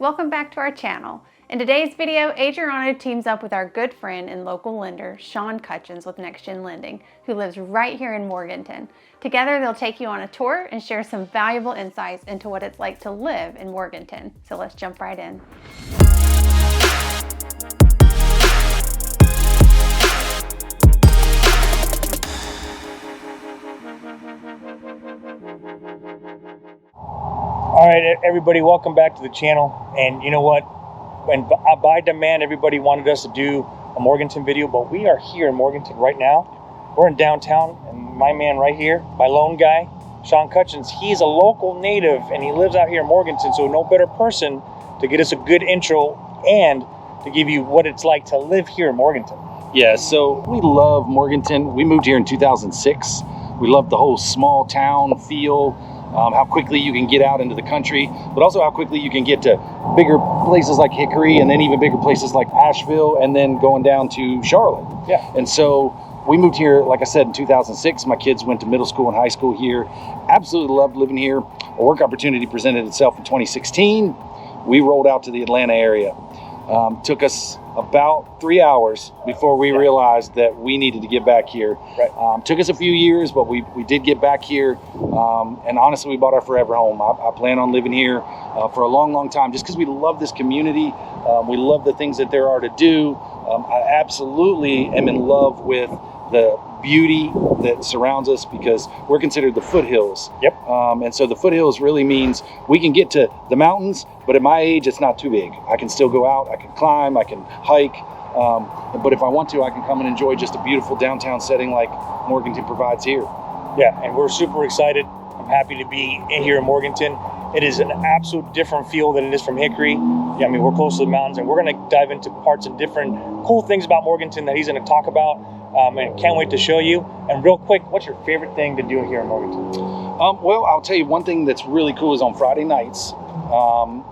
Welcome back to our channel. In today's video, Adriano teams up with our good friend and local lender, Sean Cutchens with Next Gen Lending, who lives right here in Morganton. Together, they'll take you on a tour and share some valuable insights into what it's like to live in Morganton. So let's jump right in. All right, everybody, welcome back to the channel. And you know what? When by demand, everybody wanted us to do a Morganton video, but we are here in Morganton right now. We're in downtown, and my man right here, my lone guy, Sean Cutchens, he's a local native, and he lives out here in Morganton, so no better person to get us a good intro and to give you what it's like to live here in Morganton. Yeah, so we love Morganton. We moved here in 2006. We love the whole small town feel. How quickly you can get out into the country, but also how quickly you can get to bigger places like Hickory, and then even bigger places like Asheville, and then going down to Charlotte. Yeah. And so we moved here, like I said, in 2006. My kids went to middle school and high school here. Absolutely loved living here. A work opportunity presented itself in 2016. We rolled out to the Atlanta area. Took us about 3 hours before we realized that we needed to get back here. Right. Took us a few years, but we did get back here. And honestly, we bought our forever home. I plan on living here for a long, long time, just because we love this community. We love the things that there are to do. I absolutely am in love with the beauty that surrounds us, because we're considered the foothills. Yep. And so the foothills really means we can get to the mountains, but at my age, it's not too big. I can still go out, I can climb, I can hike. But if I want to, I can come and enjoy just a beautiful downtown setting like Morganton provides here. Yeah, and we're super excited. I'm happy to be in here in Morganton. It is an absolute different feel than it is from Hickory. Yeah, I mean, we're close to the mountains, and we're going to dive into parts and different cool things about Morganton that he's going to talk about. And can't wait to show you. And real quick, what's your favorite thing to do here in Morganton? Well, I'll tell you one thing that's really cool is on Friday nights,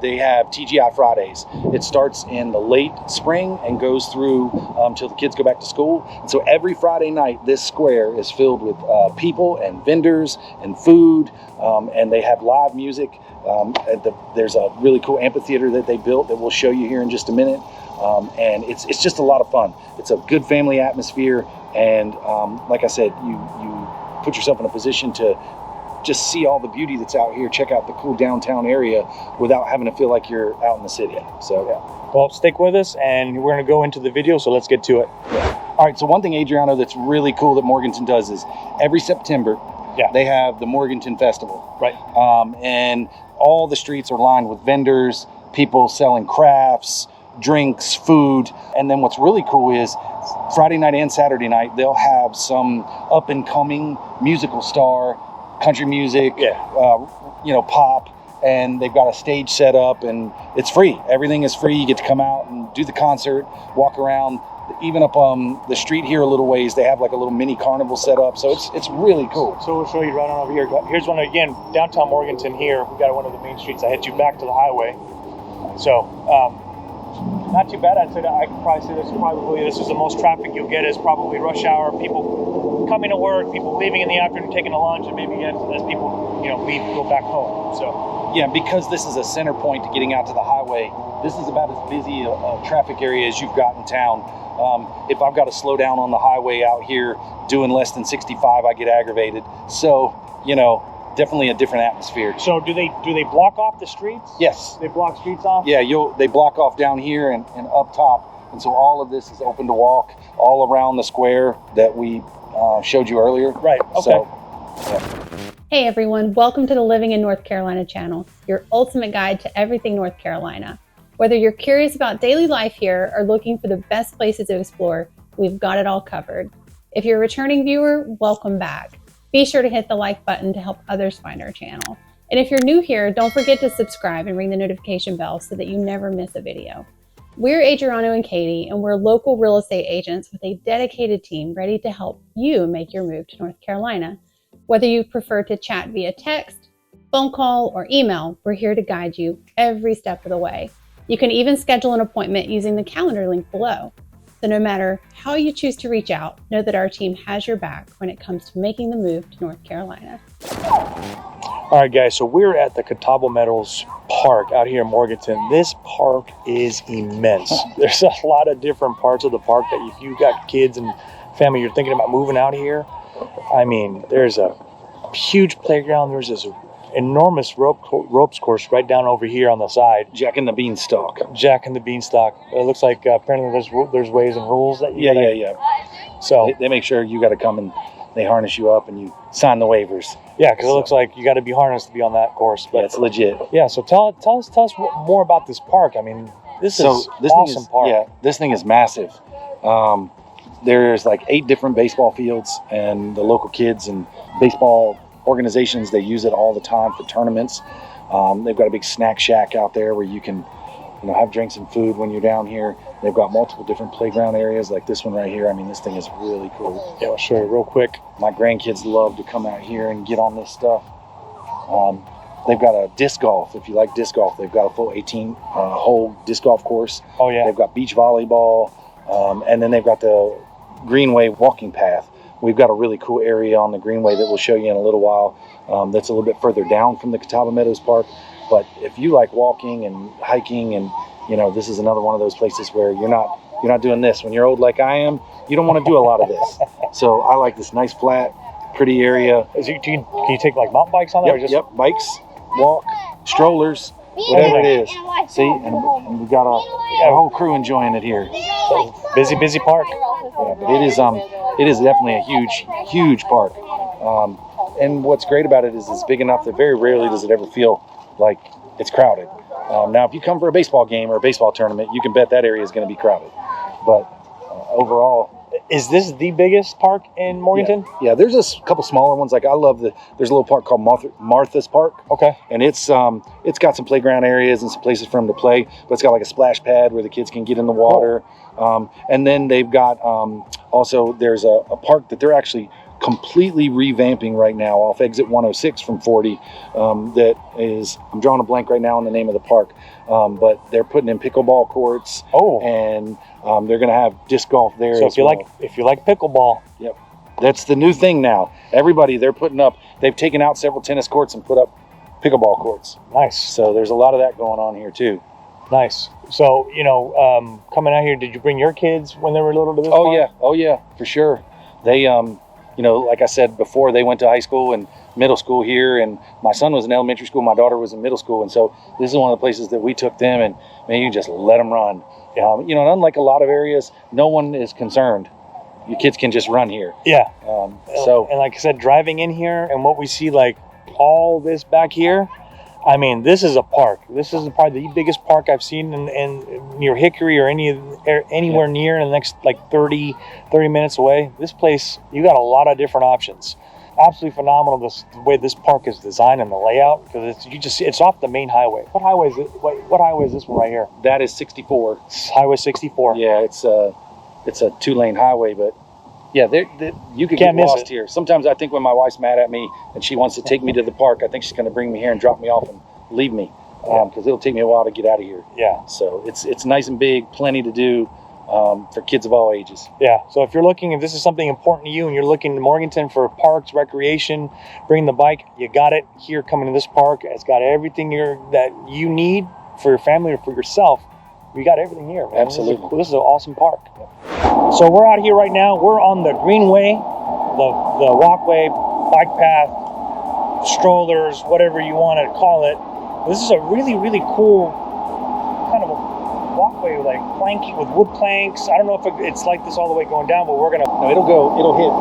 they have TGI Fridays. It starts in the late spring and goes through till the kids go back to school. And so every Friday night, this square is filled with people and vendors and food, and they have live music. There's a really cool amphitheater that they built that we'll show you here in just a minute. And it's just a lot of fun. It's a good family atmosphere, and like I said, you put yourself in a position to just see all the beauty that's out here, check out the cool downtown area without having to feel like you're out in the city. So yeah. Well, stick with us, and we're going to go into the video, so let's get to it. Yeah. All right, so one thing, Adriano, that's really cool that Morganton does is every September, they have the Morganton Festival. Right. And all the streets are lined with vendors, people selling crafts, drinks, food. And then what's really cool is Friday night and Saturday night, they'll have some up and coming musical star, country music, pop, and they've got a stage set up, and it's free. Everything is free. You get to come out and do the concert, walk around. Even up the street here a little ways, they have like a little mini carnival set up. So it's really cool. So we'll show you right on over here. Here's one again, downtown Morganton here. We've got one of the main streets that heads you back to the highway. So not too bad. I could probably say this is the most traffic you'll get is probably rush hour. People coming to work, people leaving in the afternoon, taking a lunch, and maybe as people leave, go back home. So yeah, because this is a center point to getting out to the highway. This is about as busy a traffic area as you've got in town. If I've got to slow down on the highway out here doing less than 65, I get aggravated. So definitely a different atmosphere. So do they block off the streets? Yes. They block streets off? Yeah, they block off down here and up top. And so all of this is open to walk all around the square that we showed you earlier. Right, okay. So, yeah. Hey everyone, welcome to the Living in North Carolina channel, your ultimate guide to everything North Carolina. Whether you're curious about daily life here or looking for the best places to explore, we've got it all covered. If you're a returning viewer, welcome back. Be sure to hit the like button to help others find our channel. And if you're new here, don't forget to subscribe and ring the notification bell so that you never miss a video. We're Adriano and Katie, and we're local real estate agents with a dedicated team ready to help you make your move to North Carolina. Whether you prefer to chat via text, phone call, or email, we're here to guide you every step of the way. You can even schedule an appointment using the calendar link below. So no matter how you choose to reach out, know that our team has your back when it comes to making the move to North Carolina. All right, guys, so we're at the Catawba Meadows Park out here in Morganton. This park is immense. There's a lot of different parts of the park that if you got kids and family, you're thinking about moving out here. I mean, there's a huge playground. There's this enormous ropes course right down over here on the side. Jack and the Beanstalk. Jack and the Beanstalk. It looks like apparently there's ways and rules that you Yeah. So they make sure you got to come and they harness you up and you sign the waivers. yeah, because it looks like you got to be harnessed to be on that course. But Yeah, it's legit. yeah, so tell us more about this park. I mean, this awesome park. Yeah, this thing is massive. There's like 8 different baseball fields, and the local kids and baseball organizations, they use it all the time for tournaments. They've got a big snack shack out there where you can, have drinks and food when you're down here. They've got multiple different playground areas like this one right here. I mean, this thing is really cool. Yeah, I'll show you real quick. My grandkids love to come out here and get on this stuff. They've got a disc golf. If you like disc golf, they've got a full 18-hole disc golf course. Oh, yeah. They've got beach volleyball, and then they've got the Greenway walking path. We've got a really cool area on the Greenway that we'll show you in a little while. That's a little bit further down from the Catawba Meadows Park. But if you like walking and hiking, and this is another one of those places where you're not doing this. When you're old like I am, you don't want to do a lot of this. So I like this nice flat, pretty area. Can you take like mountain bikes on there? Yep, bikes, walk, strollers, whatever it is. See, and we've got a whole crew enjoying it here. So, busy park. Yeah, but it is definitely a huge park. And what's great about it is it's big enough that very rarely does it ever feel like it's crowded. Now, if you come for a baseball game or a baseball tournament, you can bet that area is going to be crowded. But overall, is this the biggest park in Morganton? Yeah, there's a couple smaller ones. Like there's a little park called Martha's Park. Okay. And it's got some playground areas and some places for them to play, but it's got like a splash pad where the kids can get in the water. And then they've got also there's a park that they're actually completely revamping right now off exit 106 from 40. That is, I'm drawing a blank right now on the name of the park, but they're putting in pickleball courts. Oh. And they're going to have disc golf there. So if you like pickleball, yep, that's the new thing now. They've taken out several tennis courts and put up pickleball courts. Nice. So there's a lot of that going on here too. Nice. So coming out here, did you bring your kids when they were little to this park? Oh yeah, for sure. They like I said before, they went to high school and middle school here, and my son was in elementary school, my daughter was in middle school, and so this is one of the places that we took them, and man, you just let them run. And unlike a lot of areas, no one is concerned. Your kids can just run here. Yeah. And like I said, driving in here and what we see, like all this back here, I mean, this is a park. This is probably the biggest park I've seen in near Hickory or anywhere near in the next like 30 minutes away. This place, you got a lot of different options. Absolutely phenomenal, the way this park is designed and the layout, because it's off the main highway. What highway is it? What highway is this one right here? That is 64. It's Highway 64. Yeah, it's a 2-lane highway, but yeah, you could get lost here. Sometimes I think when my wife's mad at me and she wants to take me to the park, I think she's going to bring me here and drop me off and leave me, because it'll take me a while to get out of here. Yeah. So it's nice and big, plenty to do for kids of all ages. Yeah. So if this is something important to you and you're looking to Morganton for parks, recreation, bring the bike, you got it here coming to this park. It's got everything that you need for your family or for yourself. We got everything here, man. Absolutely. This is an awesome park. Yep. So we're out here right now. We're on the Greenway, the walkway, bike path, strollers, whatever you want to call it. This is a really, really cool kind of a walkway, like planking with wood planks. I don't know if it's like this all the way going down, but it'll hit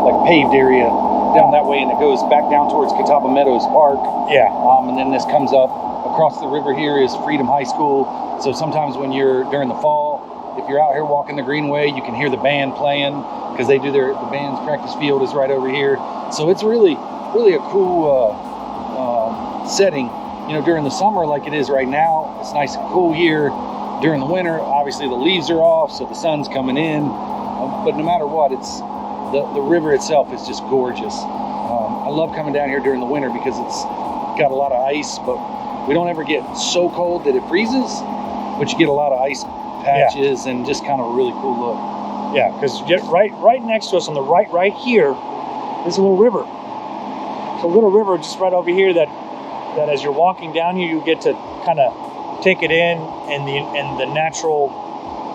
like a paved area down that way, and it goes back down towards Catawba Meadows Park. Yeah. And then this comes up across the river. Here is Freedom High School. So sometimes when you're during the fall, if you're out here walking the Greenway, you can hear the band playing, because they do the band's practice field is right over here. So it's really a cool setting. During the summer like it is right now, it's nice and cool here. During the winter, obviously the leaves are off, so the sun's coming in. But no matter what, it's the river itself is just gorgeous. I love coming down here during the winter because it's got a lot of ice, but we don't ever get so cold that it freezes, but you get a lot of ice patches and just kind of a really cool look. Yeah, because right next to us on the right here is a little river. So little river just right over here that as you're walking down here, you get to kind of take it in, and the natural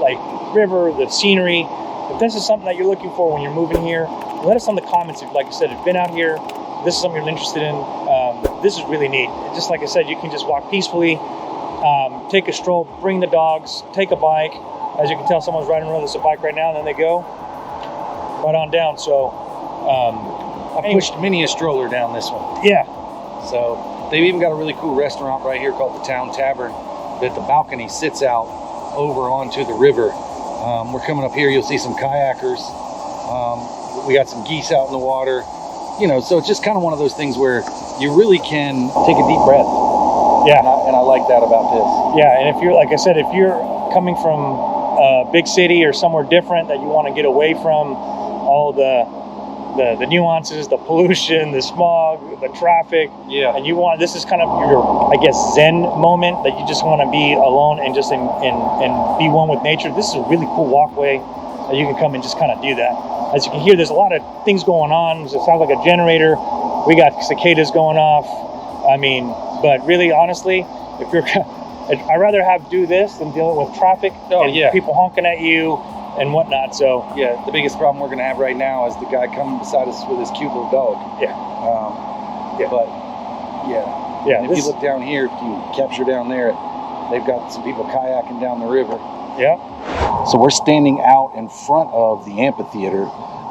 like river, the scenery. If this is something that you're looking for when you're moving here, let us know in the comments. If, like I said, if you've been out here, this is something you're interested in. This is really neat. Just like I said, you can just walk peacefully, take a stroll, bring the dogs, take a bike. As you can tell, someone's riding around with a bike right now, and then they go right on down. So I pushed many a stroller down this one. Yeah. So they've even got a really cool restaurant right here called the Town Tavern that the balcony sits out over onto the river. We're coming up here, you'll see some kayakers. We got some geese out in the water. You know, so it's just kind of one of those things where you really can take a deep breath. Yeah. And I like that about this. Yeah, and if you're, like I said, if you're coming from a big city or somewhere different that you want to get away from all the nuances, the pollution, the smog, the traffic. Yeah. And you want, this is kind of your, I guess, Zen moment that you just want to be alone and just and be one with nature. This is a really cool walkway that you can come and just kind of do that. As you can hear, there's a lot of things going on. It sounds like a generator. We got cicadas going off. I mean, but really, honestly, if you're, I'd rather do this than dealing with traffic and people honking at you and whatnot. So yeah, the biggest problem we're going to have right now is the guy coming beside us with his cute little dog. Yeah. But yeah. And if you look down here, if you capture down there, they've got some people kayaking down the river. Yeah. So we're standing out in front of the amphitheater,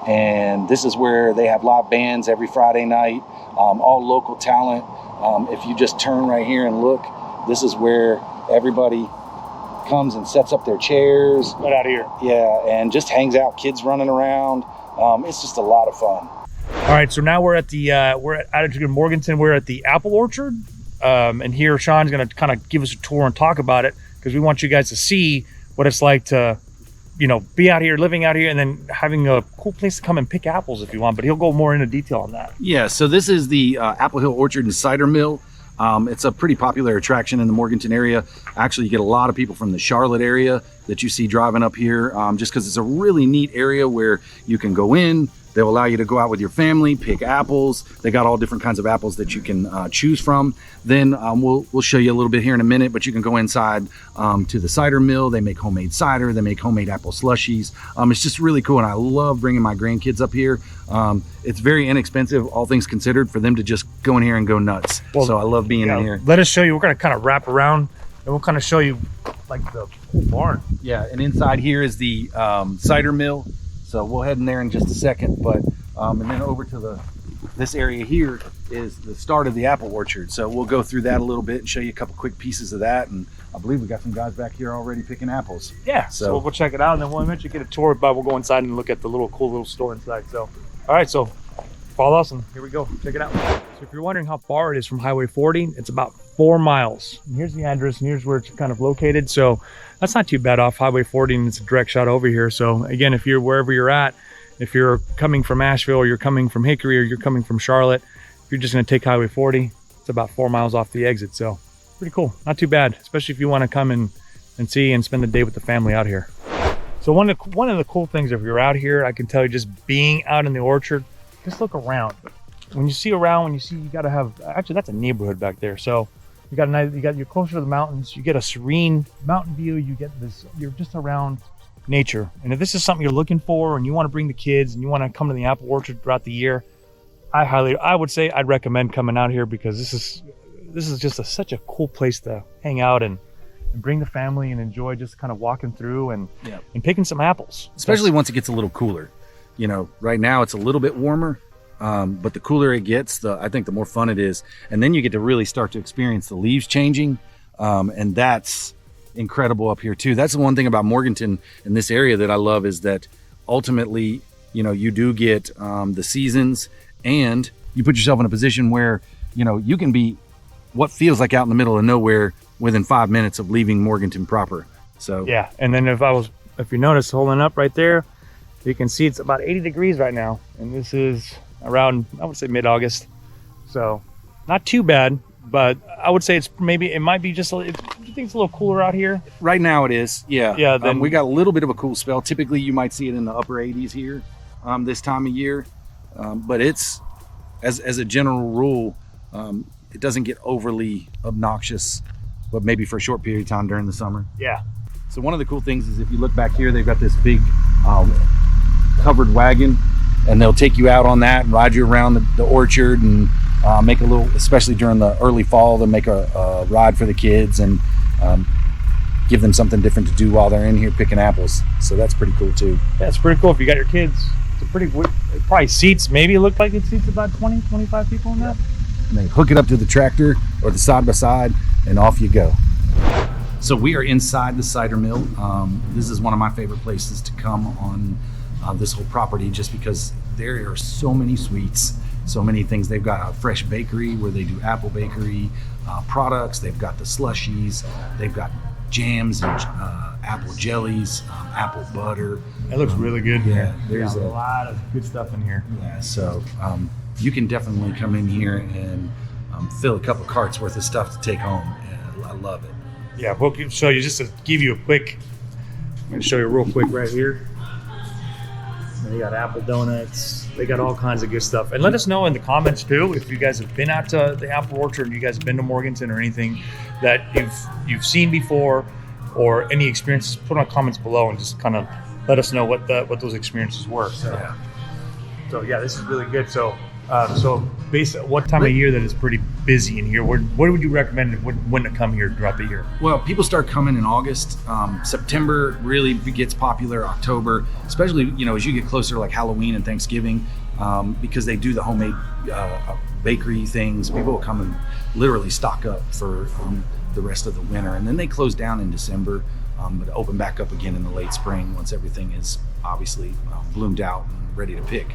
and this is where they have live bands every Friday night, all local talent. If you just turn right here and look, this is where everybody comes and sets up their chairs. Right out here. Yeah, and just hangs out, kids running around. It's just a lot of fun. All right, so now we're at the attitude Morganton. We're at the apple orchard, and here Sean's going to kind of give us a tour and talk about it, because we want you guys to see what it's like to, you know, be out here, living out here, and then having a cool place to come and pick apples if you want. But he'll go more into detail on that. Yeah, so this is the Apple Hill Orchard and Cider Mill. It's a pretty popular attraction in the Morganton area. Actually, you get a lot of people from the Charlotte area that you see driving up here, just because it's a really neat area where you can go in. They'll allow you to go out with your family, pick apples. They got all different kinds of apples that you can choose from. Then we'll show you a little bit here in a minute, but you can go inside to the cider mill. They make homemade cider. They make homemade apple slushies. It's just really cool, and I love bringing my grandkids up here. It's very inexpensive, all things considered, for them to just go in here and go nuts. Well, so I love being in here. Let us show you. We're going to kind of wrap around, and we'll kind of show you like the cool barn. Yeah, and inside here is the cider mill. So we'll head in there in just a second, but and then over to this area here is the start of the apple orchard. So we'll go through that a little bit and show you a couple quick pieces of that. And I believe we got some guys back here already picking apples. Yeah, so we'll check it out, and then we'll eventually get a tour, but we'll go inside and look at the cool little store inside. So, all right, so follow us, and here we go. Check it out. So if you're wondering how far it is from Highway 40, it's about 4 miles. And here's the address, and here's where it's kind of located. So that's not too bad off Highway 40, and it's a direct shot over here. So again, if you're wherever you're at, if you're coming from Asheville, or you're coming from Hickory, or you're coming from Charlotte, if you're just going to take Highway 40, it's about 4 miles off the exit. So pretty cool, not too bad, especially if you want to come and see and spend the day with the family out here. So one of the cool things, if you're out here, I can tell you, just being out in the orchard, just look around. When you see around, you got to have, actually that's a neighborhood back there. So you're closer to the mountains, you get a serene mountain view, you're just around nature. And if this is something you're looking for, and you want to bring the kids, and you want to come to the apple orchard throughout the year, I would say I'd recommend coming out here, because this is just such a cool place to hang out and bring the family and enjoy just kind of walking through and picking some apples. Especially once it gets a little cooler. You know, right now it's a little bit warmer, but the cooler it gets, I think the more fun it is. And then you get to really start to experience the leaves changing, and that's incredible up here too. That's the one thing about Morganton in this area that I love, is that ultimately, you know, you do get the seasons, and you put yourself in a position where, you know, you can be what feels like out in the middle of nowhere within 5 minutes of leaving Morganton proper. So yeah, and then if you notice, holding up right there, you can see it's about 80 degrees right now, and this is around, I would say, mid-August. So not too bad, but I would say it might be just, you think it's a little cooler out here? Right now it is, yeah. Yeah. Then we got a little bit of a cool spell. Typically you might see it in the upper 80s here this time of year, but it's as a general rule, it doesn't get overly obnoxious, but maybe for a short period of time during the summer. Yeah. So one of the cool things is if you look back here, they've got this big covered wagon, and they'll take you out on that and ride you around the orchard and make a little, especially during the early fall, they'll make a ride for the kids and give them something different to do while they're in here picking apples. So that's pretty cool too. Yeah, it's pretty cool if you got your kids. It's a pretty, it probably seats, maybe it looked like it seats about 20, 25 people in that. And they hook it up to the tractor or the side by side and off you go. So we are inside the cider mill. This is one of my favorite places to come on this whole property, just because there are so many sweets, so many things. They've got a fresh bakery where they do apple bakery products. They've got the slushies. They've got jams and apple jellies, apple butter. That looks really good. Yeah, there's a lot of good stuff in here. Yeah, so you can definitely come in here and fill a couple carts worth of stuff to take home. And I love it. Yeah, we'll show you, just to give you a quick, I'm going to show you real quick right here. They got apple donuts. They got all kinds of good stuff. And let us know in the comments too if you guys have been out to the apple orchard, you guys have been to Morganton or anything that you've seen before, or any experiences. Put on comments below and just kind of let us know what those experiences were. So yeah, this is really good. So basically, what time of year that is pretty busy in here? What would you recommend when to come here throughout the year? Well, people start coming in August. September really gets popular. October, especially as you get closer to like Halloween and Thanksgiving, because they do the homemade bakery things. People will come and literally stock up for the rest of the winter, and then they close down in December, but open back up again in the late spring once everything is obviously bloomed out and ready to pick.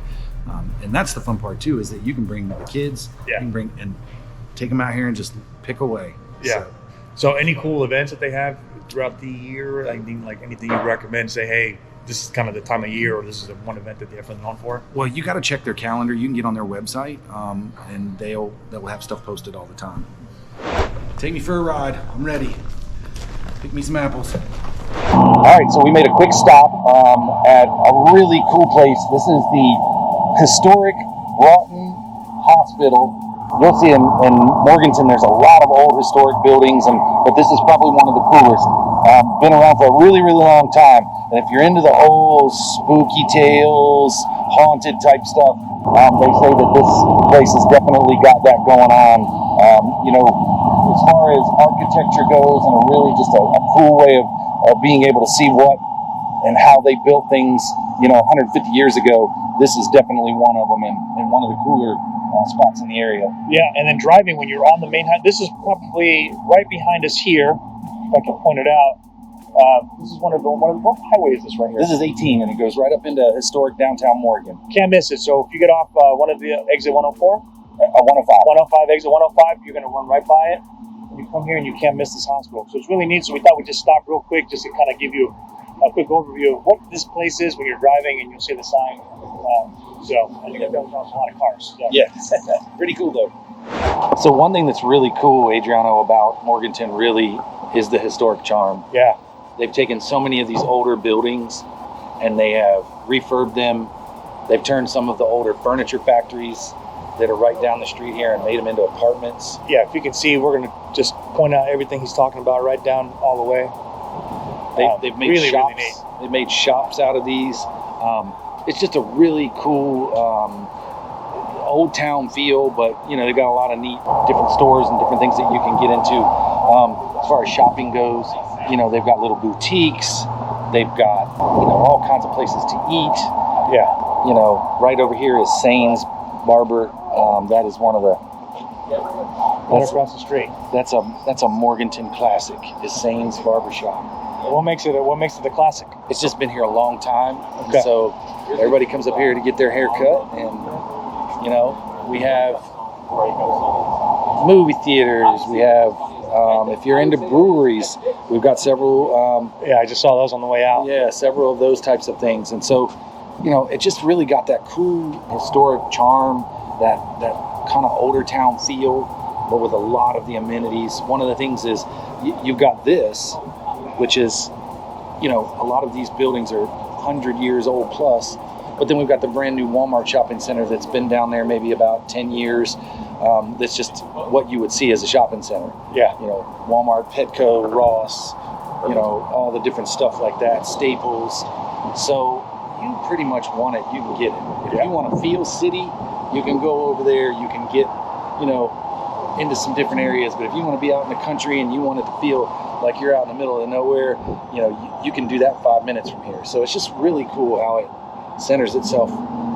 And that's the fun part too, is that you can bring the kids, you can bring and take them out here and just pick away. Yeah. So any cool events that they have throughout the year? Anything you recommend? Say, hey, this is kind of the time of year, or this is one event that they're definitely known for? Well, you got to check their calendar. You can get on their website, and they'll have stuff posted all the time. Take me for a ride. I'm ready. Pick me some apples. All right, so we made a quick stop at a really cool place. This is the historic Broughton Hospital. You'll see in Morganton there's a lot of old historic buildings, but this is probably one of the coolest. Been around for a really, really long time. And if you're into the old spooky tales, haunted type stuff, they say that this place has definitely got that going on. As far as architecture goes, and really just a cool way of being able to see what and how they built things, 150 years ago. This is definitely one of them, and one of the cooler spots in the area. Yeah, and then driving when you're on the main highway, this is probably right behind us here, if I can point it out. This is what highway is this right here? This is 18, and it goes right up into historic downtown Morgan. Can't miss it. So if you get off one of the exit 104, 105, exit 105, you're going to run right by it. You come here and you can't miss this hospital. So it's really neat. So we thought we'd just stop real quick just to kind of give you a quick overview of what this place is when you're driving, and you'll see the sign. I think that was a lot of cars. So. Yeah, pretty cool though. So one thing that's really cool, Adriano, about Morganton really is the historic charm. Yeah. They've taken so many of these older buildings and they have refurbed them. They've turned some of the older furniture factories that are right down the street here and made them into apartments. Yeah, if you can see, we're going to just point out everything he's talking about right down all the way. They've made really, shops. Really neat. They've made shops out of these. It's just a really cool old town feel, but they've got a lot of neat different stores and different things that you can get into. As far as shopping goes, they've got little boutiques. They've got all kinds of places to eat. Yeah. Right over here is Sane's Barber. That is one of the. Right across the street. That's a Morganton classic. Is Sane's Barbershop. What makes it the classic? It's just been here a long time. Okay. So everybody comes up here to get their hair cut, and we have movie theaters. We have if you're into breweries, we've got several. I just saw those on the way out. Yeah, several of those types of things, and so it just really got that cool historic charm, that kind of older town feel, but with a lot of the amenities. One of the things is you've got this, which is, a lot of these buildings are 100 years old plus, But then we've got the brand new Walmart shopping center that's been down there maybe about 10 years. That's just what you would see as a shopping center. Yeah. You know, Walmart, Petco, Ross, you know, all the different stuff like that, Staples. So you pretty much want it, you can get it. If you want to feel city, you can go over there, you can get, you know, into some different areas. But if you want to be out in the country and you want it to feel like you're out in the middle of nowhere, you know, you can do that 5 minutes from here. So it's just really cool how it centers itself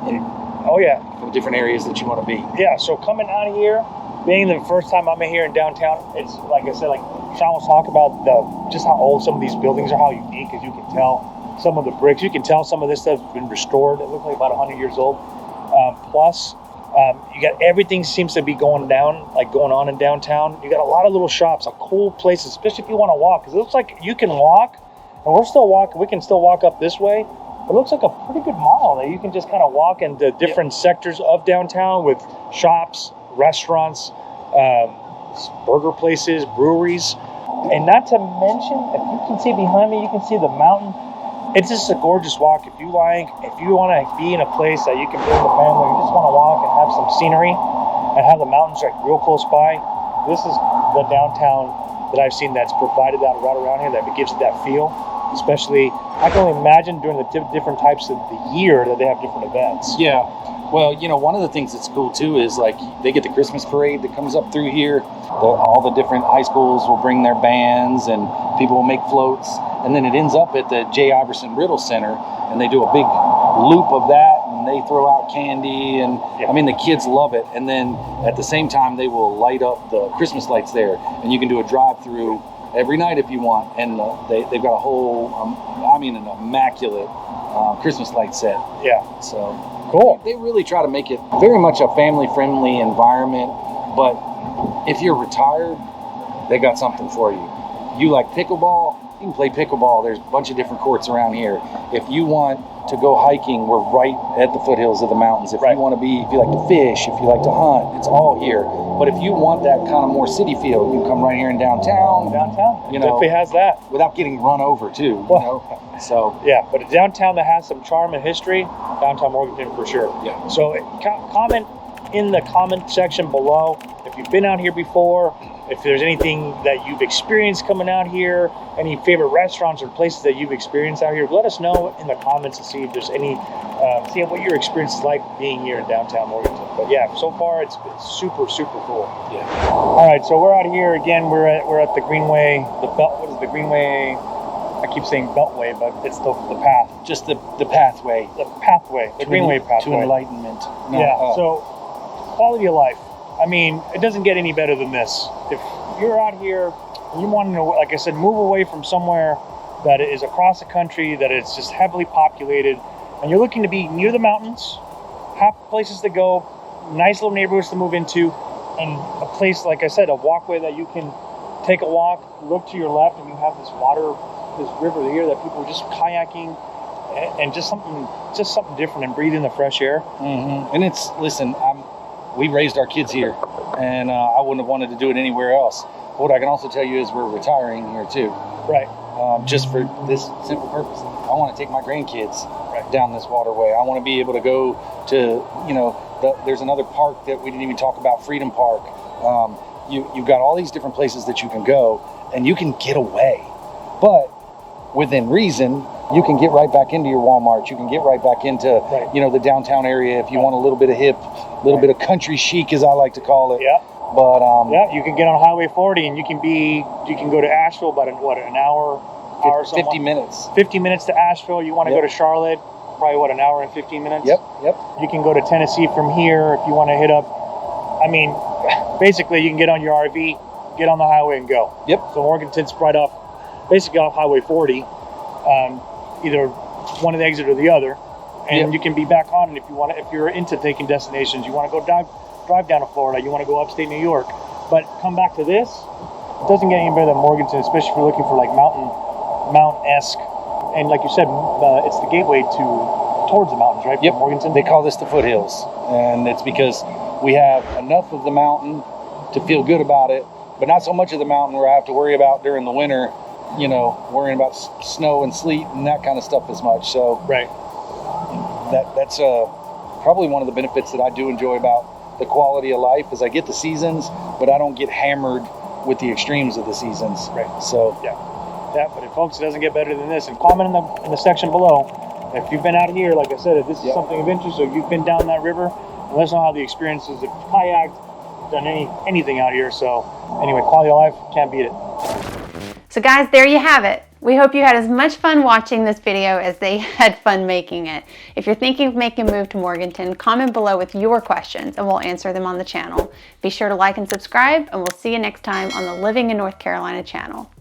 in the different areas that you want to be. Yeah, so coming out of here, being the first time I'm in here in downtown, it's like I said, like Sean was talking about just how old some of these buildings are, how unique, as you can tell. Some of the bricks, you can tell some of this stuff's been restored. It looks like about 100 years old. Plus, you got everything seems to be going on in downtown. You got a lot of little shops, cool places, especially if you want to walk, because it looks like you can walk, and we're still walking. We can still walk up this way. It looks like a pretty good mile that you can just kind of walk into different sectors of downtown with shops, restaurants, burger places, breweries, and not to mention, if you can see behind me, you can see the mountain. It's just a gorgeous walk. If you want to be in a place that you can bring the family, you just want to walk and have some scenery and have the mountains like real close by, this is the downtown that I've seen that's provided that right around here, that gives it that feel. Especially, I can only imagine during the different types of the year that they have different events. Yeah. Well, you know, one of the things that's cool too is like they get the Christmas parade that comes up through here. All the different high schools will bring their bands and people will make floats. And then it ends up at the J. Iverson Riddle Center and they do a big loop of that and they throw out candy. And I mean, the kids love it. And then at the same time, they will light up the Christmas lights there and you can do a drive-through every night if you want, and they've got a whole, an immaculate Christmas light set. Yeah. So cool. They really try to make it very much a family-friendly environment, but if you're retired, they got something for you. You like pickleball, you can play pickleball. There's a bunch of different courts around here. If you want to go hiking, we're right at the foothills of the mountains. If you want to if you like to fish, if you like to hunt, it's all here. But if you want that kind of more city feel, you come right here in downtown. You know, definitely has that. Without getting run over too. You know? So yeah, but a downtown that has some charm and history, downtown Morganton for sure. Yeah. So comment in the comment section below if you've been out here before, if there's anything that you've experienced coming out here, any favorite restaurants or places that you've experienced out here. Let us know in the comments to see if there's any, see what your experience is like being here in downtown Morganton. But yeah, so far it's been super, super cool. Yeah. All right, so we're out here again. We're at the Greenway, what is the Greenway? I keep saying Beltway, but it's the path. Just the pathway. The pathway, the Greenway pathway. To enlightenment. No, yeah, so quality of life. I mean, it doesn't get any better than this. If you're out here and you want to, like I said, move away from somewhere that is across the country, that is just heavily populated, and you're looking to be near the mountains, have places to go, nice little neighborhoods to move into, and a place, like I said, a walkway that you can take a walk, look to your left, and you have this water, this river here that people are just kayaking, and just something different, and breathing the fresh air. Mm-hmm. And we raised our kids here, and I wouldn't have wanted to do it anywhere else. What I can also tell you is we're retiring here too. Right. Just for this simple purpose. I want to take my grandkids down this waterway. I want to be able to go to, there's another park that we didn't even talk about, Freedom Park. You've got all these different places that you can go, and you can get away. But within reason, you can get right back into your Walmart. You can get right back into, the downtown area if you want a little bit of hip, a little bit of country chic, as I like to call it. Yeah. But you can get on Highway 40 and you can go to Asheville about an hour 50 minutes. 50 minutes to Asheville. You want to go to Charlotte, probably an hour and 15 minutes. Yep. You can go to Tennessee from here if you want to hit up. I mean, basically you can get on your RV, get on the highway and go. Yep. So Morganton's right off Highway 40, either one of the exit or the other, and you can be back on it if you're into taking destinations. You want to go drive down to Florida, you want to go upstate New York, but come back to this. It doesn't get any better than Morganton, especially if you're looking for like mountain-esque, and like you said, it's the gateway towards the mountains, right? Yep. From Morganton. They call this the foothills, and it's because we have enough of the mountain to feel good about it, but not so much of the mountain where I have to worry about during the winter, worrying about snow and sleet and that kind of stuff as much. So right. that's probably one of the benefits that I do enjoy about the quality of life is I get the seasons, but I don't get hammered with the extremes of the seasons. Right. So yeah, but if folks, it doesn't get better than this. And comment in the section below if you've been out here. Like I said, if this is something of interest, or you've been down that river, and let us know how the experience is. If you've kayaked, done anything out here. So anyway, quality of life, can't beat it. So guys, there you have it. We hope you had as much fun watching this video as they had fun making it. If you're thinking of making a move to Morganton, comment below with your questions and we'll answer them on the channel. Be sure to like and subscribe, and we'll see you next time on the Living in North Carolina channel.